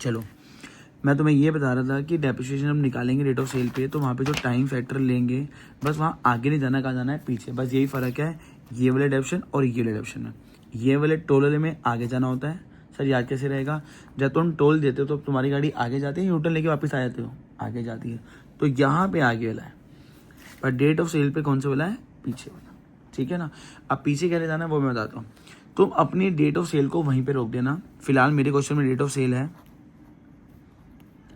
चलो मैं तुम्हें ये बता रहा था कि डेप्रिसिएशन हम निकालेंगे रेट ऑफ सेल पे, तो वहाँ पे जो टाइम फैक्टर लेंगे, बस वहाँ आगे नहीं जाना, कहाँ जाना है पीछे, बस यही फ़र्क है ये वाले डेप्शन और ये वाले डेप्शन में। ये वाले टोल वाले में आगे जाना होता है। सर याद कैसे रहेगा, जब तुम टोल देते हो तो तुम्हारी गाड़ी आगे जाती है, यूटर्न लेके वापस आ जाते हो, आगे जाती है, तो यहाँ पे आगे वाला है, पर डेट ऑफ सेल पे कौन सा वाला है, पीछे वाला। ठीक है ना। अब पीछे क्या ले जाना है वो मैं बताता हूँ। तुम अपनी डेट ऑफ सेल को वहीं पे रोक देना। फिलहाल मेरे क्वेश्चन में डेट ऑफ सेल है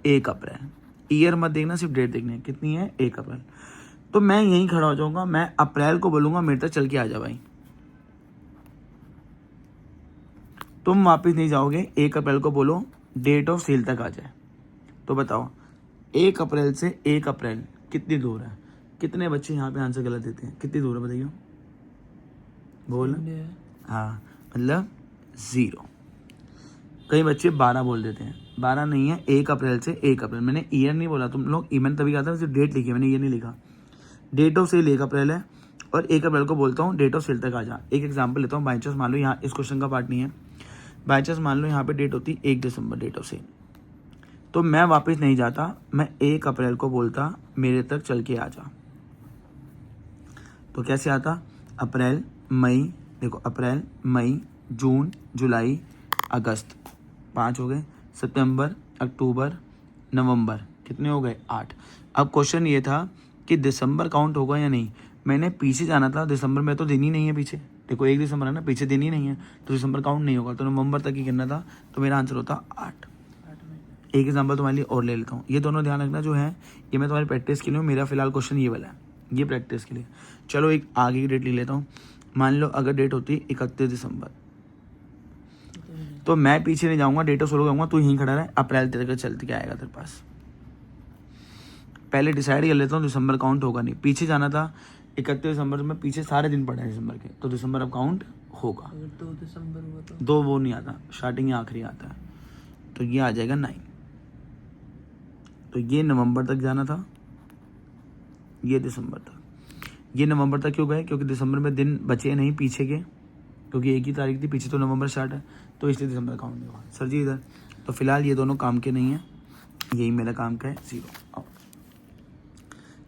1 अप्रैल। ईयर मत देखना, सिर्फ डेट देखनी है, कितनी है 1 अप्रैल। तो मैं यहीं खड़ा हो जाऊंगा, मैं अप्रैल को बोलूंगा मेरे तक चल के आ जा भाई। तुम वापस नहीं जाओगे, 1 अप्रैल को बोलो डेट ऑफ सेल तक आ जाए। तो बताओ 1 अप्रैल से 1 अप्रैल कितनी दूर है? कितने बच्चे यहाँ पे आंसर गलत देते हैं? कितनी दूर है बताइए, बोल। हाँ मतलब 0। कई बच्चे 12 बोल देते हैं, 12 नहीं है, 1 अप्रैल से 1 अप्रैल। मैंने ईयर नहीं बोला, तुम लोग मैंने तभी कहा था सिर्फ डेट लिखी है, मैंने ये नहीं लिखा। डेट ऑफ सेल 1 अप्रैल है और 1 अप्रैल को बोलता हूँ डेट ऑफ सेल तक आ जा। एक एग्जांपल लेता हूँ, बाई चांस मान लो यहाँ इस क्वेश्चन का पार्ट नहीं है, बाई चांस मान लो यहाँ पे डेट होती 1 दिसंबर डेट ऑफ सेल, तो मैं वापस नहीं जाता, मैं 1 अप्रैल को बोलता मेरे तक चल के आ जा। तो कैसे आता, अप्रैल मई, देखो अप्रैल मई जून जुलाई अगस्त 5 हो गए, सितंबर अक्टूबर नवंबर कितने हो गए 8। अब क्वेश्चन ये था कि दिसंबर काउंट होगा या नहीं, मैंने पीछे जाना था, दिसंबर में तो दिन ही नहीं है पीछे, देखो 1 दिसंबर है ना, पीछे दिन ही नहीं है, तो दिसंबर काउंट नहीं होगा, तो नवंबर तक ही करना था, तो मेरा आंसर होता 8। एक एग्जाम्पल तुम्हारे लिए और ले लेता हूँ, ये दोनों ध्यान रखना जो है, ये मैं तुम्हारी प्रैक्टिस के लिए हूँ, मेरा फिलहाल क्वेश्चन ये वाला है, ये प्रैक्टिस के लिए। चलो एक आगे की डेट ले लेता हूँ, मान लो अगर डेट होती 31 दिसंबर, तो मैं पीछे नहीं जाऊंगा, डेट ऑफ सेल जाऊंगा, तू यहीं खड़ा रहे, अप्रैल तेरे का चलते क्या आएगा तेरे पास। पहले डिसाइड कर लेता हूँ, दिसंबर काउंट होगा नहीं, पीछे जाना था 31 दिसंबर में, पीछे सारे दिन पड़े हैं दिसंबर के, तो दिसंबर अब काउंट होगा। 2 दिसंबर हुआ तो 2 वो नहीं आता, स्टार्टिंग या आखिरी आता है, तो ये आ जाएगा 9। तो ये नवंबर तक जाना था, ये दिसंबर तक। ये नवंबर तक क्यों गए, क्योंकि दिसंबर में दिन बचे नहीं पीछे के, क्योंकि 1 ही तारीख थी, पीछे तो नवंबर स्टार्ट है, तो इसलिए दिसंबर काउंट नहीं हुआ। सर जी इधर, तो फिलहाल ये दोनों काम के नहीं है, यही मेरा काम का है 0।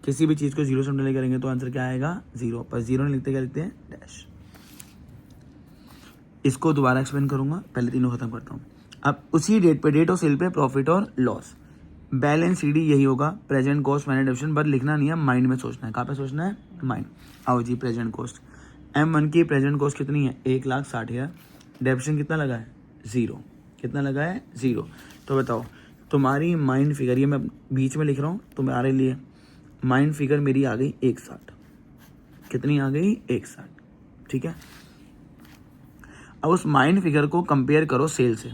किसी भी चीज़ को 0 से मल्टीप्लाई करेंगे तो आंसर क्या आएगा 0, पर 0 नहीं लिखते, क्या लिखते हैं डैश। इसको दोबारा एक्सप्लेन करूंगा, पहले तीनों खत्म करता हूँ। अब उसी डेट पे, डेट ऑफ सेल पे प्रॉफिट और लॉस, बैलेंस शीट यही होगा, प्रेजेंट कॉस्ट माइनस डेप्शन, बट लिखना नहीं है, माइंड में सोचना है। कहाँ पे सोचना है, माइंड। आओ जी, प्रेजेंट कॉस्ट, M1 की प्रेजेंट कॉस्ट कितनी है 1,60,000, डेप्शन कितना लगा है 0, कितना लगा है 0। तो बताओ तुम्हारी माइंड फिगर, ये मैं बीच में लिख रहा हूँ तुम्हारे लिए, माइंड फिगर मेरी आ गई 1,60, कितनी आ गई 1,60, ठीक है। अब उस माइंड फिगर को कंपेयर करो सेल से,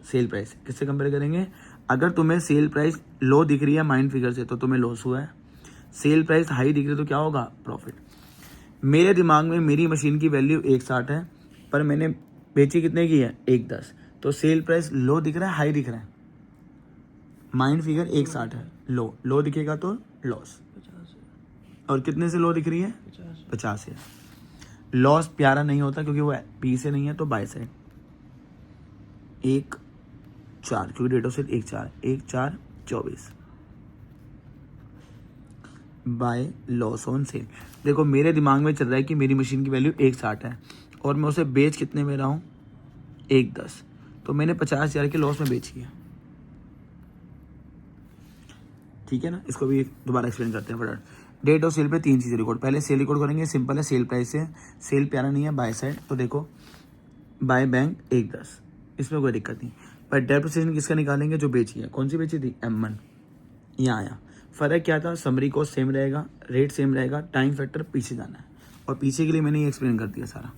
सेल प्राइस किससे कंपेयर करेंगे। अगर तुम्हें सेल प्राइस लो दिख रही है माइंड फिगर से, तो तुम्हें लॉस हुआ है, सेल प्राइस हाई दिख रही है तो क्या होगा, प्रॉफिट। मेरे दिमाग में मेरी मशीन की वैल्यू 1,60 है, पर मैंने बेची कितने की है 1,10, तो सेल प्राइस लो दिख रहा है हाई दिख रहा है, माइंड फिगर 1,60 है, लो दिखेगा तो लॉस, 50 और कितने से लो दिख रही है 50 है। लॉस प्यारा नहीं होता क्योंकि वो पी से नहीं है, तो बाय साइड 1,4, क्योंकि date of sale 1,4 24 by loss on sale. देखो मेरे दिमाग में चल रहा है कि मेरी मशीन की वैल्यू 1,60 है और मैं उसे बेच कितने में रहा हूँ 1,10, तो मैंने 50,000 के लॉस में बेची है, ठीक है ना। इसको भी दोबारा एक्सप्लेन करते हैं फटाफट। डेट ऑफ सेल पे 3 चीज़ें रिकॉर्ड, पहले सेल रिकॉर्ड करेंगे, सिंपल है, सेल प्राइस से, सेल प्यारा नहीं है, बाय साइड, तो देखो बाय बैंक 1,10, इसमें कोई दिक्कत नहीं, पर डेप्रिसिएशन किसका निकालेंगे, जो बेची है, कौन सी बेची थी M1, यहाँ आया। फ़र्क क्या था, समरी कॉस्ट सेम रहेगा, रेट सेम रहेगा, टाइम फैक्टर पीछे जाना है, और पीछे के लिए मैंने ये एक्सप्लेन कर दिया सारा,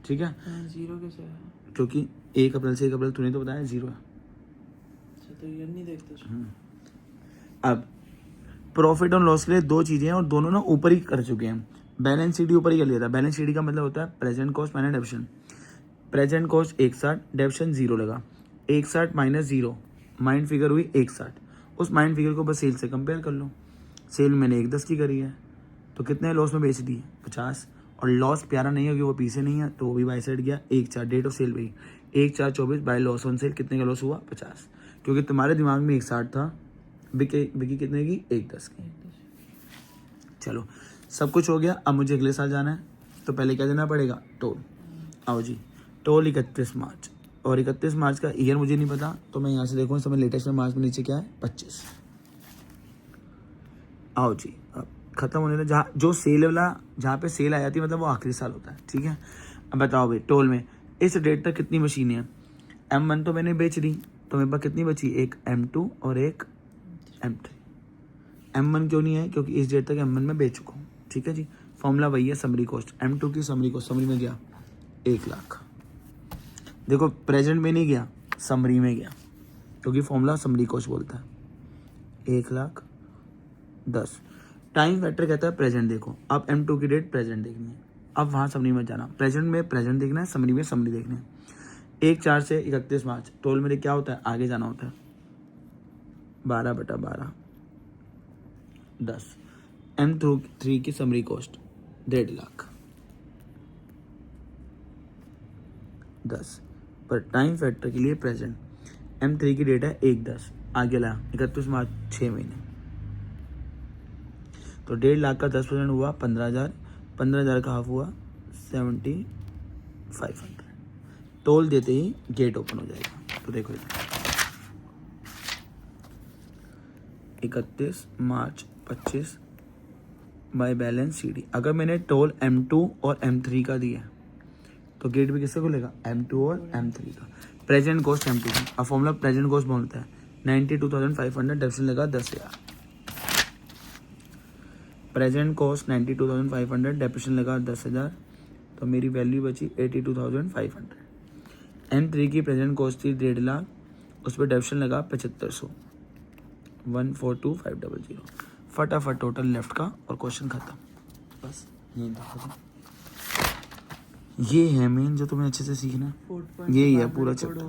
ठीक है। 0 कैसे है, क्योंकि 1 अप्रैल से 1 अप्रैल तूने तो बताया 0 है। अच्छा तो ये नहीं देखते। अब प्रॉफिट और लॉस के लिए 2 चीज़ें हैं, और दोनों ना ऊपर ही कर चुके हैं, बैलेंस शीट ऊपर ही कर लिया था। बैलेंस शीट का मतलब होता है present cost minus डेप्शन, present cost 1,60, डेप्शन 0 लगा, 1,60 माइनस 0, माइंड फिगर हुई 1,60, उस माइंड फिगर को बस सेल से कंपेयर कर लो, सेल मैंने 1,10 की करी है, तो कितने लॉस में बेच दी 50, और लॉस प्यारा नहीं होगी, वो पीछे नहीं है, तो वो भी बाय साइड गया 1,4, डेट ऑफ सेल भी 1,4 24 बाय लॉस ऑन सेल, कितने का लॉस हुआ 50, क्योंकि तुम्हारे दिमाग में 160 था, विकी कितने की, 110 की। चलो सब कुछ हो गया, अब मुझे अगले साल जाना है, तो पहले क्या देना पड़ेगा, टोल। आओ जी, टोल 31 मार्च, और 31 मार्च का ईयर मुझे नहीं पता, तो मैं यहाँ से देखूँ इस समय लेटेस्ट में मार्च में नीचे क्या है, 25। आओ जी, अब खत्म होने लगा, जहाँ जो सेल वाला, जहाँ पे सेल आ जाती है मतलब वो आखिरी साल होता है, ठीक है। अब बताओ भाई, टोल में इस डेट तक कितनी मशीनें हैं, M1 तो मैंने बेच दी, तो मेरे पास कितनी बची, एक M2 और एक M3। M1 क्यों नहीं है, क्योंकि इस डेट तक M1 में बेच चुका हूँ, ठीक है जी। फॉर्मूला वही है, समरी कॉस्ट, M2 की समरी कॉस्ट, समरी में गया 1 लाख। देखो प्रेजेंट में नहीं गया, समरी में गया, क्योंकि फॉर्मूला समरी कॉस्ट बोलता है, 1,10,000। टाइम फैक्टर कहता है प्रेजेंट देखो, अब M2 की डेट प्रेजेंट देखनी है, अब वहाँ समरी में जाना, प्रेजेंट में प्रेजेंट देखना है, समरी में समरी देखना है। 1/4 से 31 मार्च, टोल मेरे क्या होता है, आगे जाना होता है, 12/12 10। M3 की समरी कॉस्ट 1.5 लाख 10, पर टाइम फैक्टर के लिए प्रेजेंट, M3 की डेट है 1/10, आगे लाया 31 मार्च, 6 महीने, तो 1.5 लाख का 10% हुआ 15,000, 15,000 का हाफ हुआ 7,500। टोल देते ही गेट ओपन हो जाएगा। तो देखो 31 मार्च 25 बाय बैलेंस CD, अगर मैंने टोल M2 और M3 का दिया तो गेट भी किससे खुलेगा, M2 और M3 का। प्रेजेंट कॉस्ट M2 का, अब फॉर्मूला प्रेजेंट कॉस्ट बोलता है 92,500, डेप्शन लगा 10,000। प्रेजेंट कॉस्ट 92,500, डेप्शन लगा 10,000, तो मेरी वैल्यू बची 82,500। M3 की प्रेजेंट कॉस्ट थी 1.5 लाख, उस पर डेप्शन लगा 7500, 142,500। फटाफट टोटल लेफ्ट का और क्वेश्चन खत्म, बस यही था खत्म। ये है मेन जो तुम्हें अच्छे से सीखना है, यही है पूरा चैप्टर।